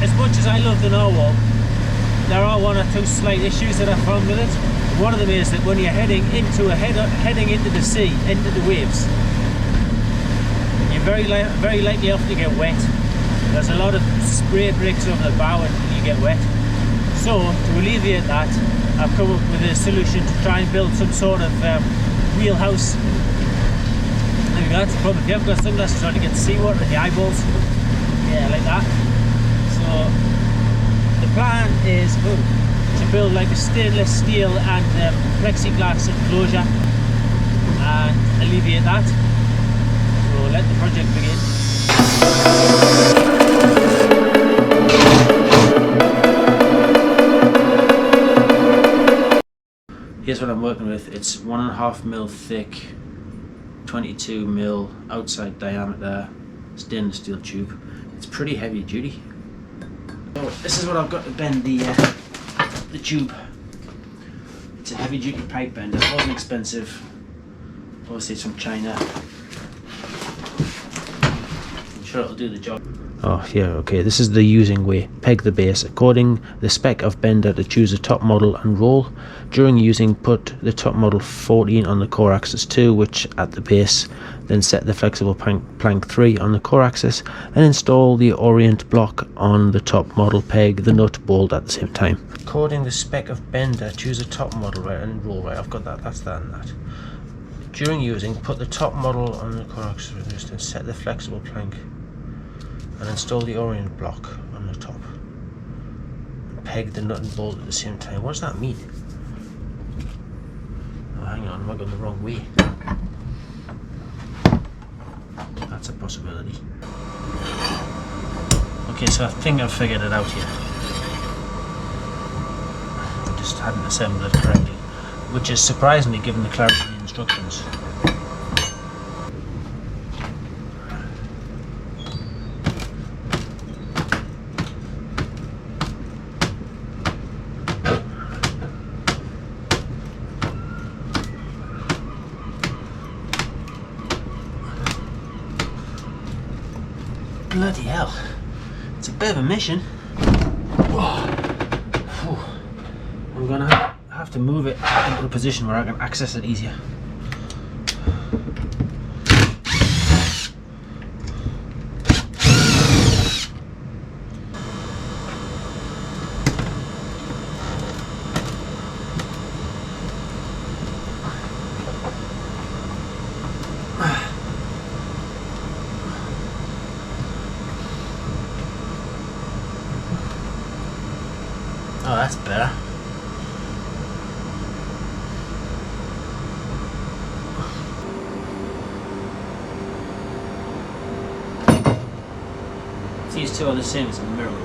as much as I love the narwhal, there are one or two slight issues that I found with it. One of them is that when you're heading into the sea, into the waves, you're very likely often to get wet. There's a lot of spray breaks over the bow and you get wet. So to alleviate that, I've come up with a solution to try and build some sort of wheelhouse. There you go. That's the problem. If you haven't got sunglasses on, you get seawater in your eyeballs. Yeah, like that. So the plan is to build like a stainless steel and plexiglass enclosure and alleviate that. So let the project begin. Here's what I'm working with. It's 1.5mm thick, 22mm outside diameter stainless steel tube. It's pretty heavy duty. So this is what I've got to bend the tube. It's a heavy duty pipe bender. It wasn't expensive. Obviously it's from China. I'm sure it'll do the job. Oh yeah, okay, this is the using way. Peg the base according the spec of bender to choose a top model and roll. During using, put the top model 14 on the core axis 2, which at the base. Then set the flexible plank 3 on the core axis and install the orient block on the top model. Peg the nut bolt at the same time. According the spec of bender, choose a top model, right, and roll, right. I've got that, that's that and that. During using, put the top model on the core axis and set the flexible plank and install the orient block on the top. Peg the nut and bolt at the same time. What does that mean? Oh, hang on, am I going the wrong way? That's a possibility. Okay, so I think I've figured it out here. I just hadn't assembled it correctly, which is surprisingly given the clarity of the instructions. Bloody hell, it's a bit of a mission. I'm gonna have to move it into a position where I can access it easier. Oh, that's better. These two are the same as a miracle.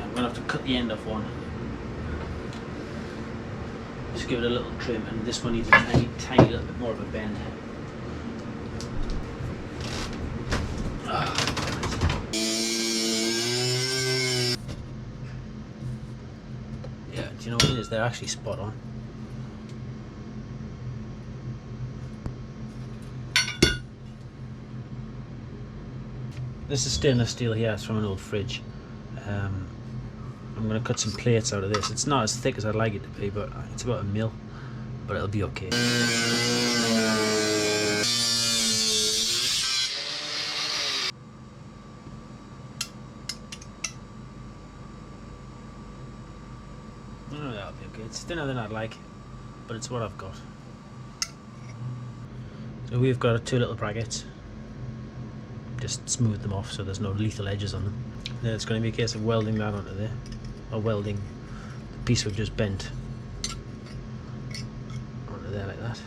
I'm going to have to cut the end off one. Just give it a little trim, and this one needs a tiny, tiny little bit more of a bend. Yeah, do you know what it is? They're actually spot on. This is stainless steel here, it's from an old fridge. I'm going to cut some plates out of this. It's not as thick as I'd like it to be, but it's about 1mm, but it'll be okay. Oh, that'll be okay. It's thinner than I'd like, but it's what I've got. So we've got 2 little brackets. Just smooth them off so there's no lethal edges on them. Then it's going to be a case of welding that onto there, or welding the piece we've just bent onto there like that.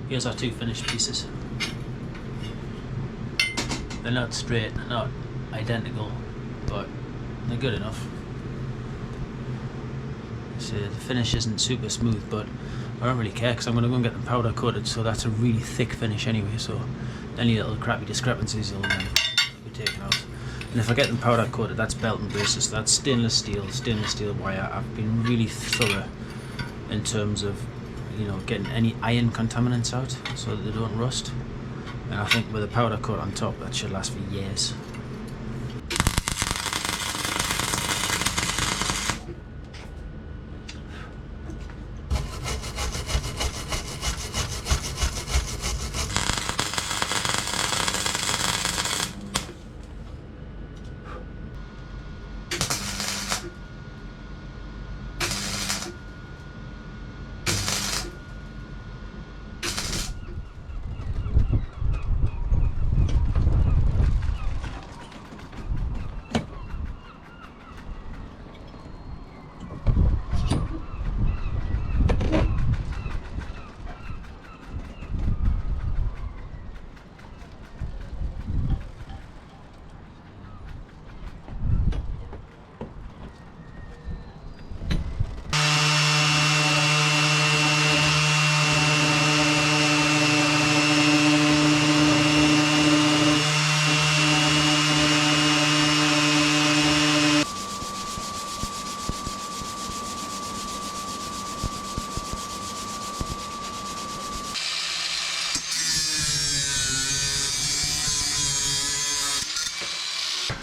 Here's our two finished pieces. They're not straight, they're not identical, but they're good enough. So the finish isn't super smooth, but I don't really care because I'm going to go and get them powder coated, so that's a really thick finish anyway, so any little crappy discrepancies will be taken out. And if I get them powder coated, that's belt and braces, that's stainless steel wire. I've been really thorough in terms of, you know, getting any iron contaminants out so that they don't rust. And I think with a powder coat on top, that should last for years.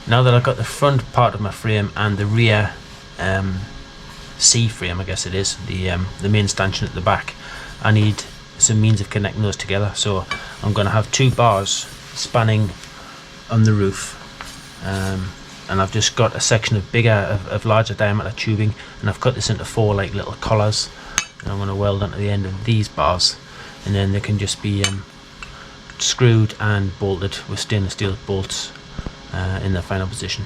Now that I've got the front part of my frame and the rear C frame, I guess it is, the main stanchion at the back, I need some means of connecting those together. So I'm going to have two bars spanning on the roof, and I've just got a section of larger diameter tubing, and I've cut this into 4 like little collars, and I'm going to weld onto the end of these bars, and then they can just be screwed and bolted with stainless steel bolts in their final position.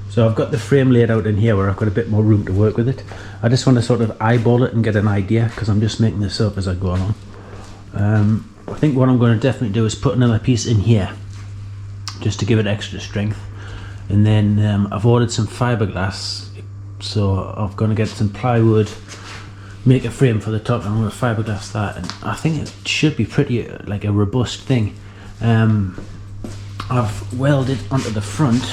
So I've got the frame laid out in here where I've got a bit more room to work with it. I just want to sort of eyeball it and get an idea, because I'm just making this up as I go along. I think what I'm going to definitely do is put another piece in here just to give it extra strength, and then I've ordered some fiberglass, so I'm going to get some plywood, make a frame for the top, and I'm going to fiberglass that, and I think it should be pretty like a robust thing. I've welded onto the front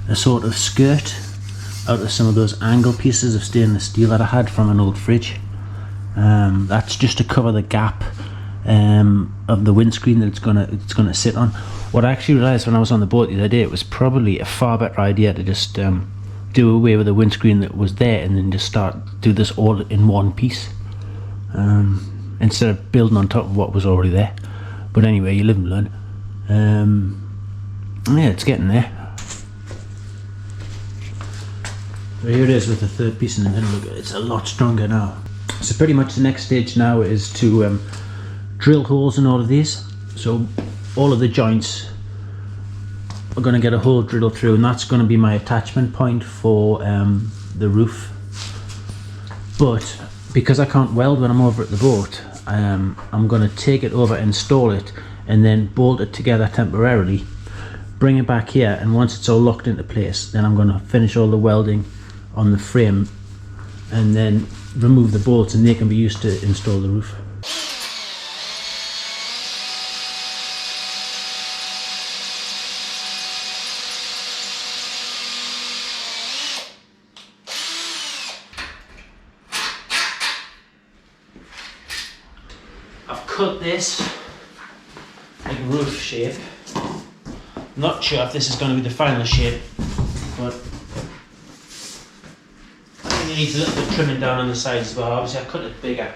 a sort of skirt out of some of those angle pieces of stainless steel that I had from an old fridge. That's just to cover the gap of the windscreen that it's gonna sit on. What I actually realised when I was on the boat the other day, it was probably a far better idea to just do away with the windscreen that was there and then just do this all in one piece, instead of building on top of what was already there. But anyway, you live and learn. Yeah, it's getting there. So here it is with the third piece in the middle. Look, it's a lot stronger now. So pretty much the next stage now is to drill holes in all of these. So all of the joints are going to get a hole drilled through, and that's going to be my attachment point for the roof. But because I can't weld when I'm over at the boat, I'm going to take it over, install it, and then bolt it together temporarily, bring it back here, and once it's all locked into place, then I'm going to finish all the welding on the frame and then remove the bolts, and they can be used to install the roof. I've cut this like roof shape. Not sure if this is going to be the final shape, but I think it needs a little bit of trimming down on the sides as well. Obviously I cut it bigger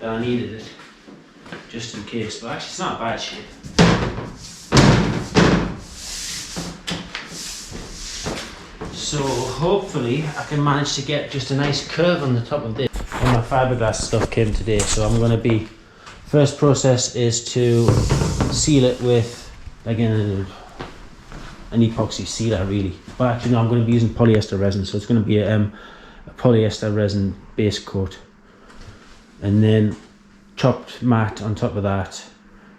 than I needed it, just in case, but actually it's not a bad shape. So hopefully I can manage to get just a nice curve on the top of this. On my fiberglass stuff came today, so I'm going to be, first process is to seal it with like an epoxy sealer really, but actually no, I'm going to be using polyester resin, so it's going to be a polyester resin base coat, and then chopped mat on top of that,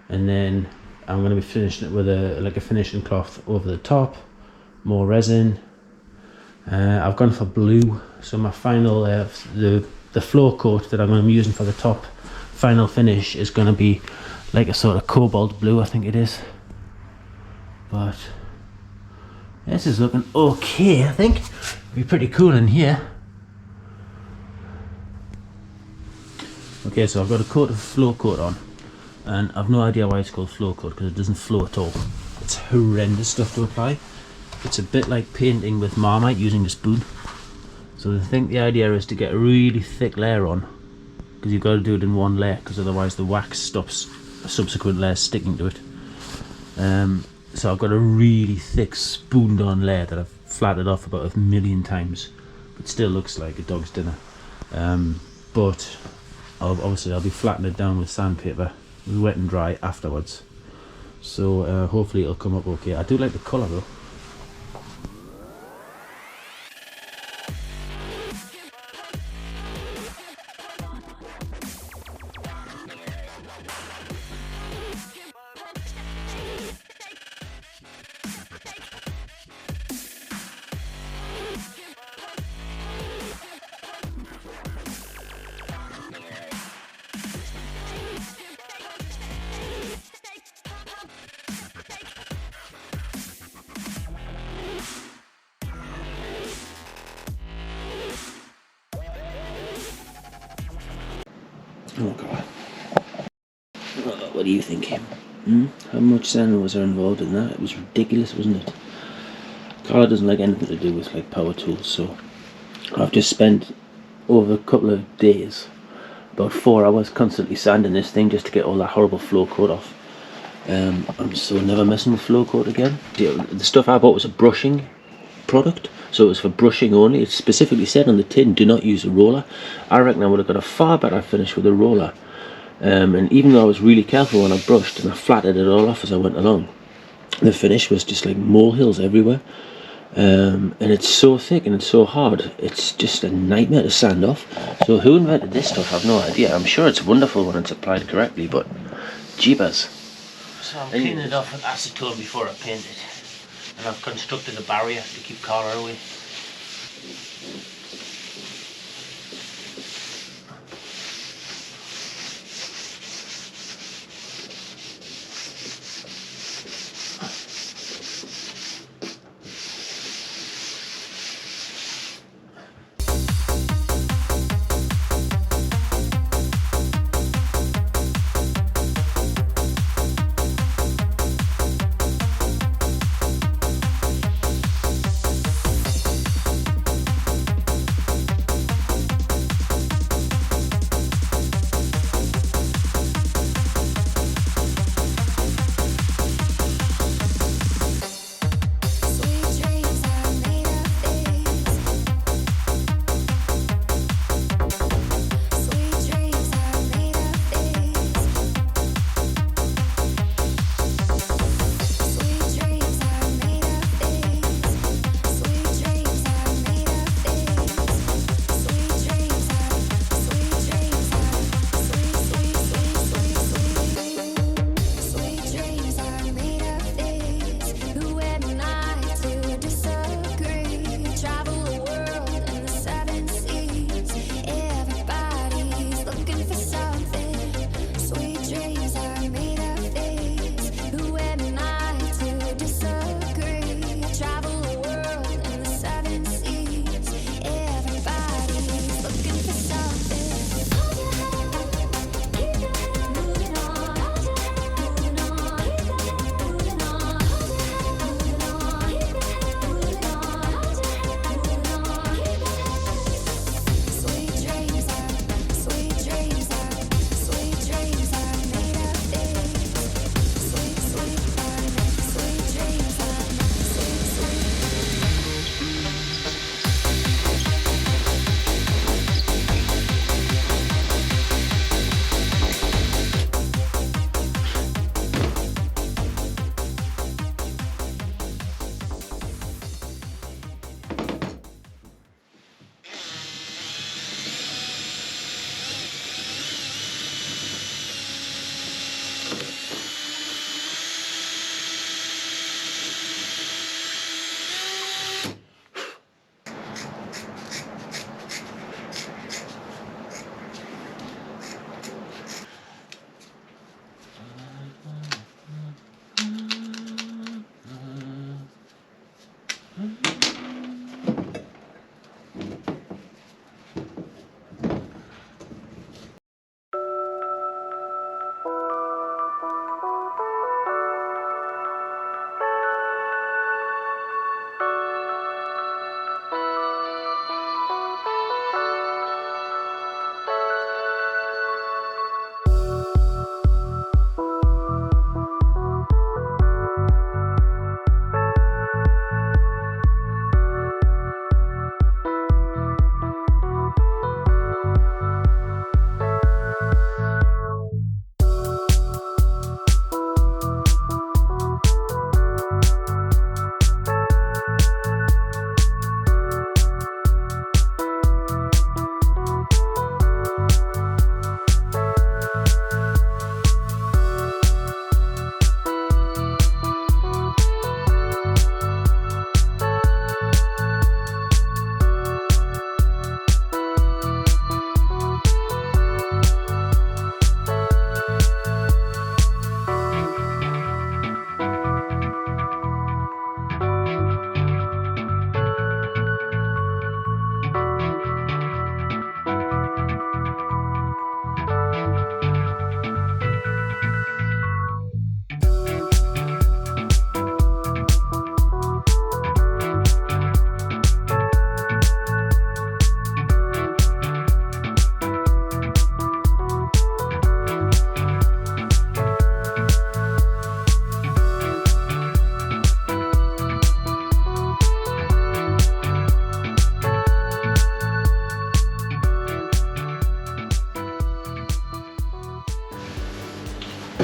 and then I'm going to be finishing it with a finishing cloth over the top, more resin. I've gone for blue, so my final the floor coat that I'm going to be using for the top final finish is going to be like a sort of cobalt blue, I think it is. But this is looking okay, I think. It'll be pretty cool in here. Okay, so I've got a coat of floor coat on, and I've no idea why it's called floor coat, because it doesn't flow at all. It's horrendous stuff to apply. It's a bit like painting with Marmite using a spoon. So I think the idea is to get a really thick layer on, because you've got to do it in one layer, because otherwise the wax stops subsequent layers sticking to it. So I've got a really thick spooned on layer that I've flattened off about 1,000,000 times. It still looks like a dog's dinner. But obviously I'll be flattening it down with sandpaper, wet and dry afterwards. So hopefully it'll come up okay. I do like the colour though. Oh god. What do you think? How much sand was there involved in that? It was ridiculous, wasn't it? Carla doesn't like anything to do with like power tools, so I've just spent over a couple of days about 4 hours constantly sanding this thing just to get all that horrible floor coat off. I'm so never messing with floor coat again. The stuff I bought was a brushing product, so it was for brushing only. It specifically said on the tin, do not use a roller. I reckon I would have got a far better finish with a roller. And even though I was really careful when I brushed and I flattened it all off as I went along, the finish was just like molehills everywhere. And it's so thick and it's so hard, it's just a nightmare to sand off. So who invented this stuff, I've no idea. I'm sure it's wonderful when it's applied correctly, but jeebus. So I'm cleaning it off with acetone before I paint it, and I've constructed a barrier to keep Cara away.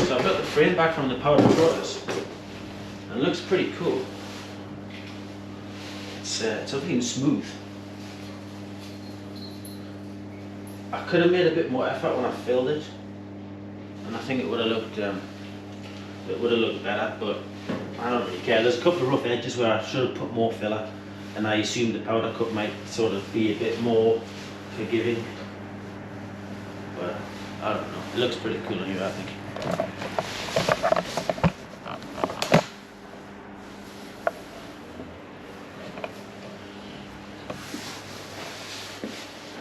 So I've got the frame back from the powder process, and it looks pretty cool. It's looking smooth. I could have made a bit more effort when I filled it, and I think it would have looked better. But I don't really care. There's a couple of rough edges where I should have put more filler, and I assumed the powder coat might sort of be a bit more forgiving. But I don't know. It looks pretty cool anyway, I think.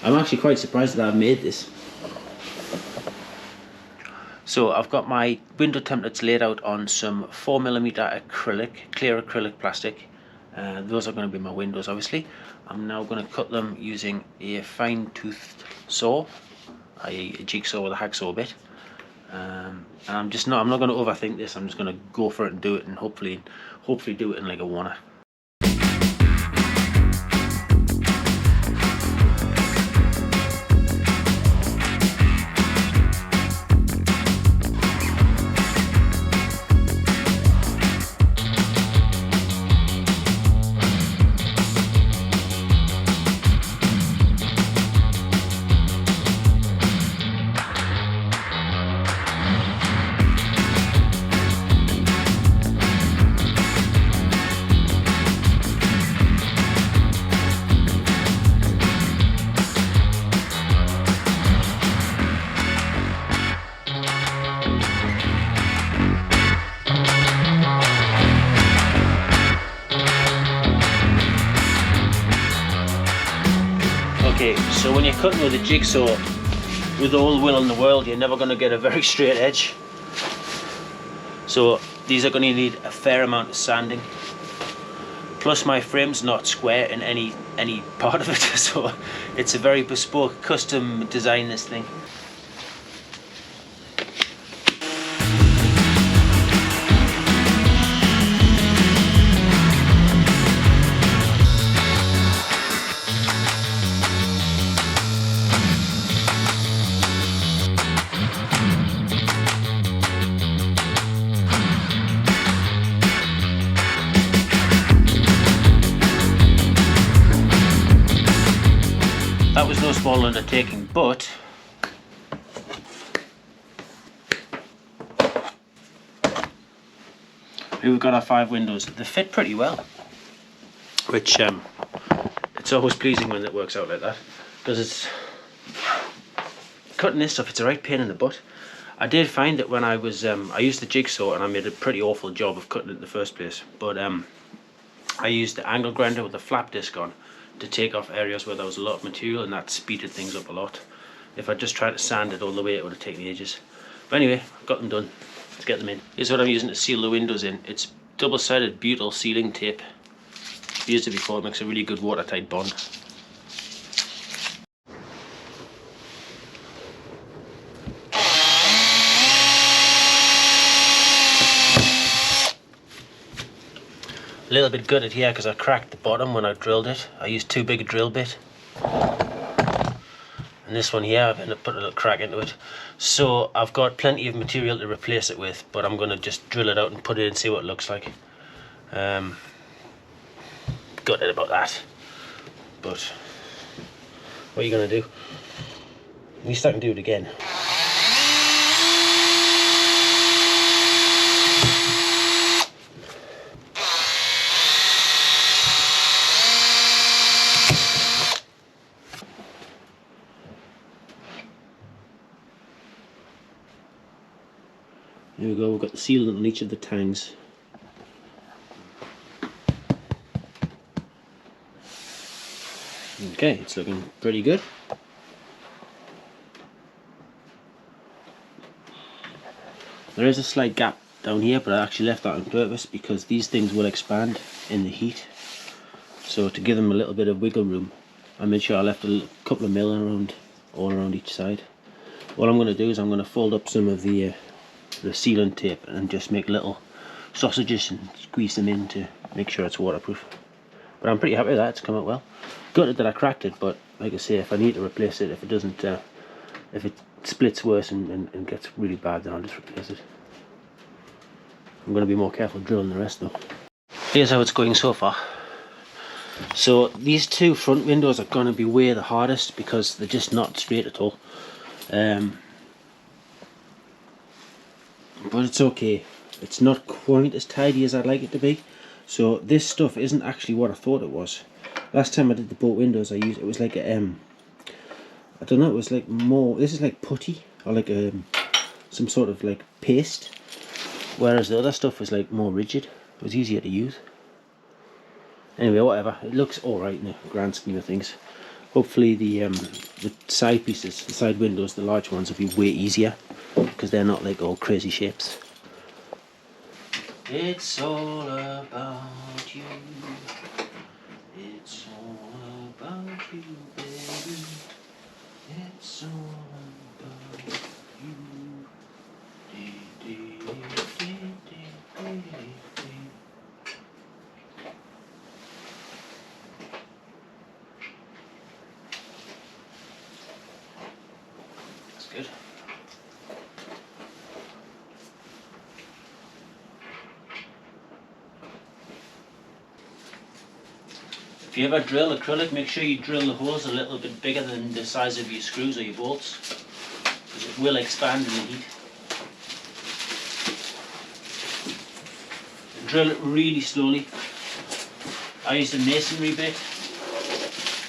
I'm actually quite surprised that I've made this. So I've got my window templates laid out on some 4mm acrylic, clear acrylic plastic. Those are going to be my windows, obviously. I'm now going to cut them using a fine-toothed saw, a jigsaw with a hacksaw bit. And I'm not going to overthink this. I'm just going to go for it and do it, and hopefully do it in like a wanna. Okay, so when you're cutting with a jigsaw, with all the will in the world, you're never going to get a very straight edge. So these are going to need a fair amount of sanding. Plus my frame's not square in any part of it, so it's a very bespoke, custom design, this thing. That was no small undertaking, but we've got our 5 windows. They fit pretty well, which it's always pleasing when it works out like that, because it's cutting this stuff, it's a right pain in the butt. I did find that when I was I used the jigsaw, and I made a pretty awful job of cutting it in the first place, but I used the angle grinder with a flap disc on to take off areas where there was a lot of material, and that speeded things up a lot. If I just tried to sand it all the way, it would have taken ages. But anyway, I've got them done. Let's get them in. Here's what I'm using to seal the windows in. It's double-sided butyl sealing tape. I've used it before, it makes a really good watertight bond. A little bit gutted here because I cracked the bottom when I drilled it. I used too big a drill bit. And this one here, I've ended up putting a little crack into it. So I've got plenty of material to replace it with, but I'm going to just drill it out and put it in and see what it looks like. Gutted about that. But what are you going to do? At least I can do it again. There we go, we've got the sealant on each of the tangs. Okay, it's looking pretty good. There is a slight gap down here, but I actually left that on purpose because these things will expand in the heat. So to give them a little bit of wiggle room, I made sure I left a couple of mil all around each side. What I'm going to do is I'm going to fold up some of the sealant tape and just make little sausages and squeeze them in to make sure it's waterproof. But I'm pretty happy with that, it's come out well. Gutted that I cracked it, but like I say, if I need to replace it, if it doesn't, if it splits worse and gets really bad, then I'll just replace it. I'm going to be more careful drilling the rest though. Here's how it's going so far. So these two front windows are going to be way the hardest because they're just not straight at all. But it's okay. It's not quite as tidy as I'd like it to be. So this stuff isn't actually what I thought it was. Last time I did the boat windows, I used it was like a I don't know. It was like more. This is like putty or like some sort of like paste. Whereas the other stuff was like more rigid. It was easier to use. Anyway, whatever. It looks all right in the grand scheme of things. Hopefully the side pieces, the side windows, the large ones, will be way easier because they're not like all crazy shapes. It's all about you. It's all about you, baby. It's all about you. That's good. If you ever drill acrylic, make sure you drill the holes a little bit bigger than the size of your screws or your bolts, because it will expand in the heat. Drill it really slowly. I used a masonry bit,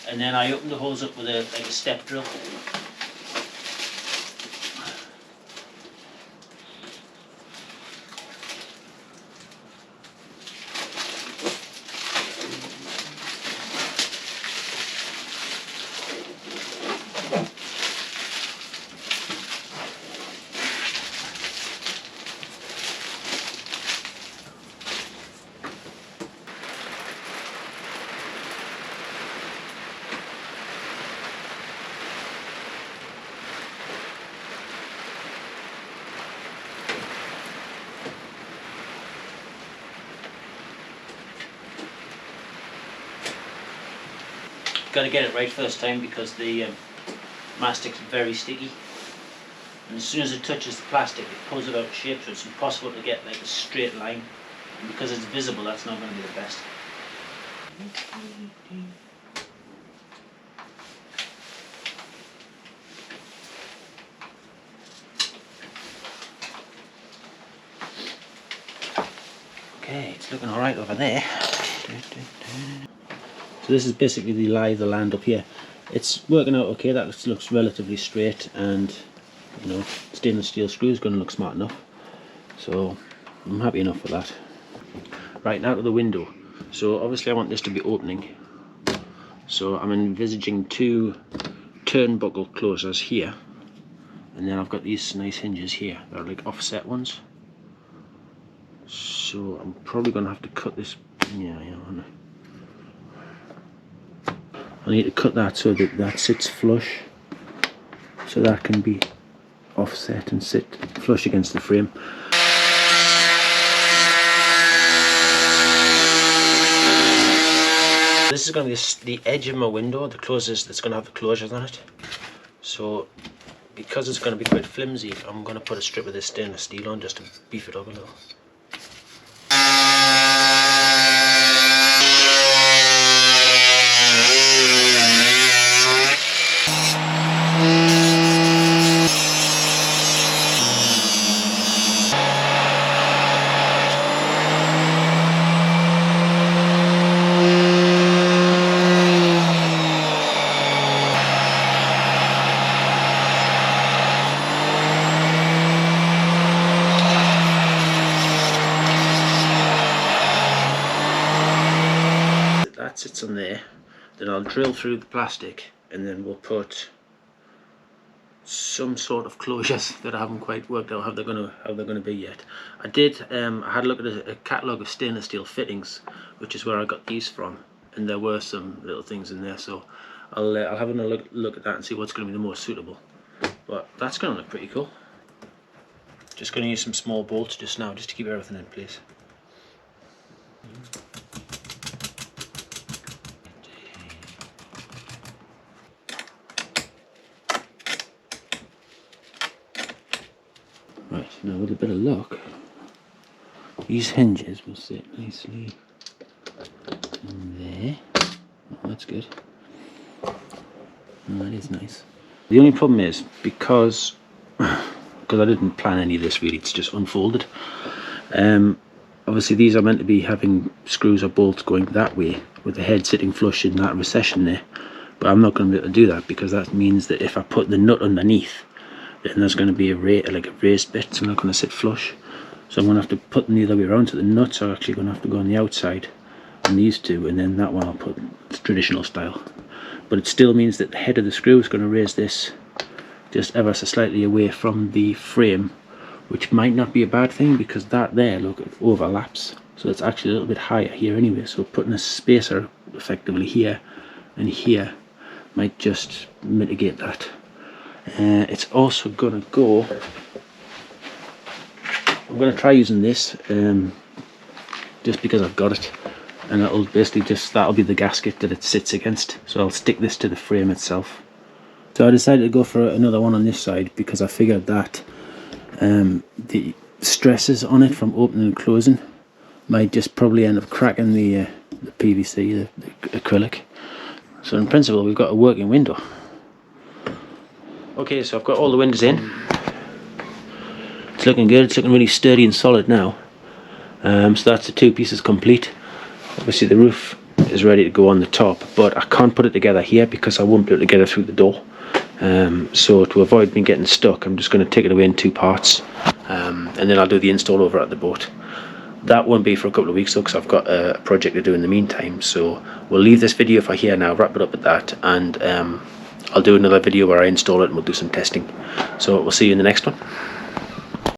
and then I opened the holes up with a step drill. Got to get it right first time because the mastic's very sticky, and as soon as it touches the plastic it pulls it out of shape, so it's impossible to get like a straight line, and because it's visible that's not going to be the best. Okay, it's looking alright over there. So this is basically the lie of the land up here. It's working out okay, that looks relatively straight, and you know, stainless steel screw is going to look smart enough. So I'm happy enough with that. Right, now to the window. So obviously I want this to be opening. So I'm envisaging two turnbuckle closers here, and then I've got these nice hinges here. They're like offset ones. So I'm probably going to have to cut this. Yeah, I need to cut that so that that sits flush, so that can be offset and sit flush against the frame. This is going to be the edge of my window, the closest that's going to have the closures on it. So because it's going to be quite flimsy, I'm going to put a strip of this stainless steel on just to beef it up a little. That sits on there, then I'll drill through the plastic and then we'll put some sort of closures that I haven't quite worked out how they're gonna be yet. I had a look at a catalogue of stainless steel fittings, which is where I got these from, and there were some little things in there, so I'll have another look at that and see what's going to be the most suitable. But that's going to look pretty cool. Just going to use some small bolts just now, just to keep everything in place. Right, now with a bit of luck, these hinges will sit nicely in there. Oh, that's good. Oh, that is nice. The only problem is, because I didn't plan any of this really, it's just unfolded. Obviously these are meant to be having screws or bolts going that way, with the head sitting flush in that recession there. But I'm not going to be able to do that, because that means that if I put the nut underneath, then there's going to be a raised bit, so I'm not going to sit flush. So I'm going to have to put them the other way around, so the nuts are actually going to have to go on the outside, and these two, and then that one I'll put traditional style. But it still means that the head of the screw is going to raise this just ever so slightly away from the frame, which might not be a bad thing, because that there, look, it overlaps. So it's actually a little bit higher here anyway, so putting a spacer effectively here and here might just mitigate that. It's also going to go, I'm going to try using this just because I've got it, and it'll basically that'll be the gasket that it sits against, so I'll stick this to the frame itself. So I decided to go for another one on this side, because I figured that the stresses on it from opening and closing might just probably end up cracking the PVC, the acrylic. So in principle we've got a working window. Okay, so I've got all the windows in. It's looking good, it's looking really sturdy and solid now. So that's the two pieces complete. Obviously the roof is ready to go on the top, but I can't put it together here because I won't be able to get it through the door. So to avoid me getting stuck, I'm just going to take it away in two parts, and then I'll do the install over at the boat. That won't be for a couple of weeks though, because I've got a project to do in the meantime. So we'll leave this video for here now, wrap it up at that, and I'll do another video where I install it and we'll do some testing. So we'll see you in the next one.